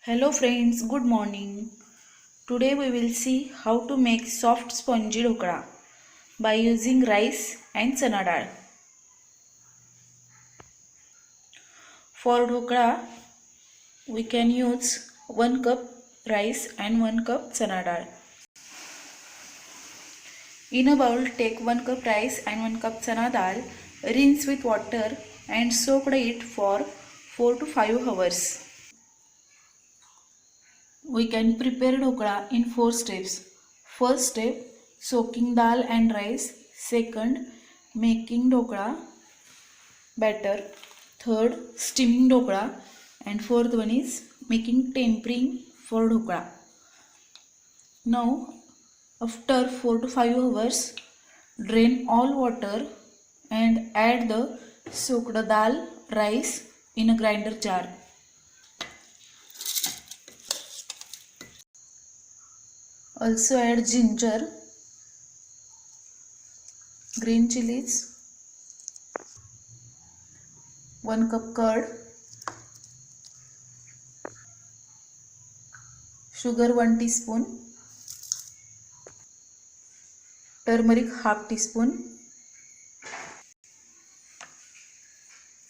Hello friends, good morning. Today we will see how to make soft spongy dhokla by using rice and chana dal. For dhokla, we can use 1 cup rice and 1 cup chana dal. In a bowl, take 1 cup rice and 1 cup chana dal, rinse with water and soak it for 4 to 5 hours. We can prepare dhokla in 4 steps. First step, soaking dal and rice. Second, making dhokla batter. Third, steaming dhokla. And fourth one is making tempering for dhokla. Now, after 4 to 5 hours, drain all water and add the soaked dal, rice in a grinder jar. Also add ginger, green chilies, 1 cup curd, sugar 1 teaspoon, turmeric half teaspoon,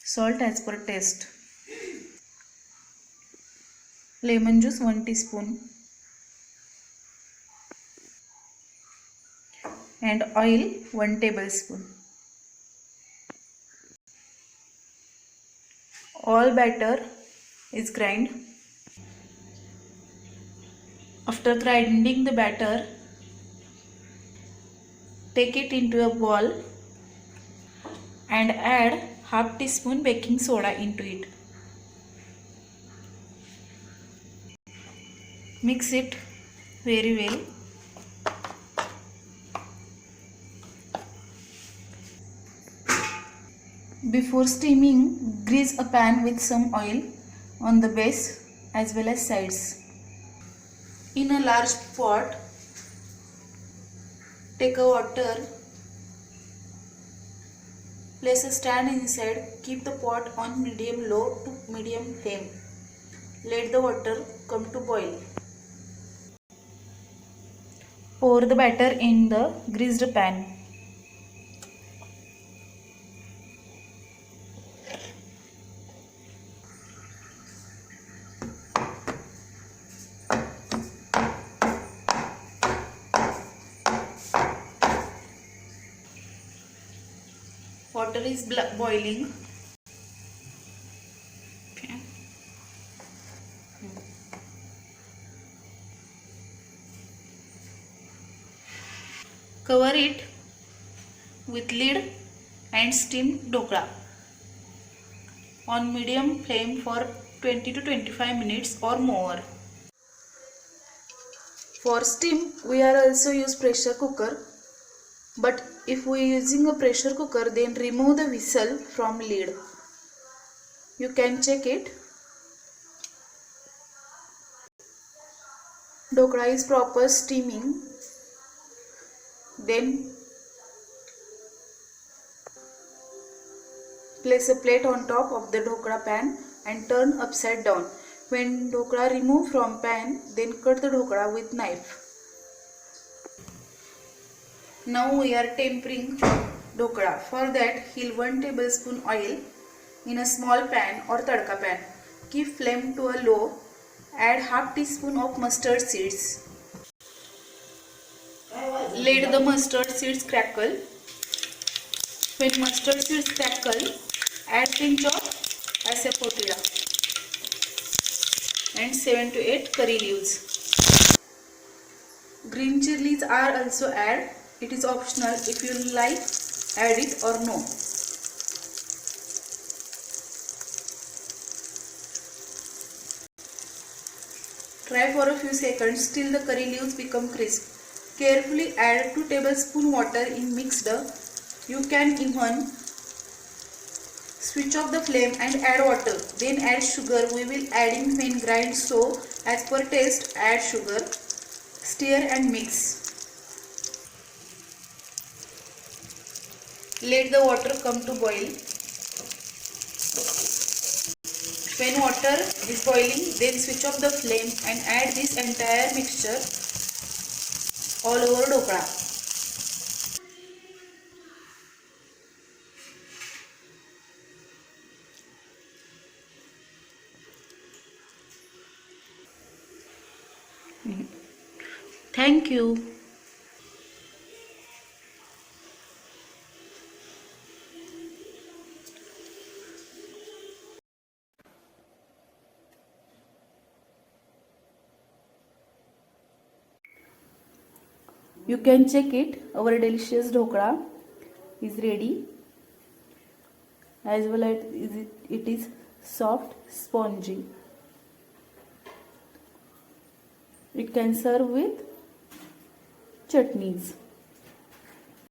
salt as per taste, lemon juice 1 teaspoon and oil 1 tablespoon. All batter is grind. After grinding the batter, take it into a bowl and add half teaspoon baking soda into it. Mix it very well. Before steaming, grease a pan with some oil on the base as well as sides. In a large pot, take a water, place a stand inside, keep the pot on medium-low to medium flame. Let the water come to boil. Pour the batter in the greased pan. Water is boiling. Okay. Cover it with lid and steam dhokla on medium flame for 20 to 25 minutes or more. For steam, we are also use pressure cooker. But if we are using a pressure cooker, then remove the whistle from lid. You can check it. Dhokla is proper steaming. Then place a plate on top of the dhokla pan and turn upside down. When dhokla remove from pan, then cut the dhokla with knife. Now we are tempering dhokla. For that, heat 1 tablespoon oil in a small pan or tadka pan. Keep flame to a low. Add half teaspoon of mustard seeds. Let the mustard seeds crackle. When mustard seeds crackle, add pinch of asafoetida and 7 to 8 curry leaves. Green chilies are also added. It is optional. If you like, add it or no. Try for a few seconds till the curry leaves become crisp. Carefully add 2 tablespoons water in mixed. You can even switch off the flame and add water. Then add sugar. We will adding when grind, so as per taste add sugar. Stir and mix. Let the water come to boil. When water is boiling, then switch off the flame and add this entire mixture all over dhokla. Thank you. You can check it. Our delicious dhokla is ready. As well as it is soft, spongy. It can serve with chutneys.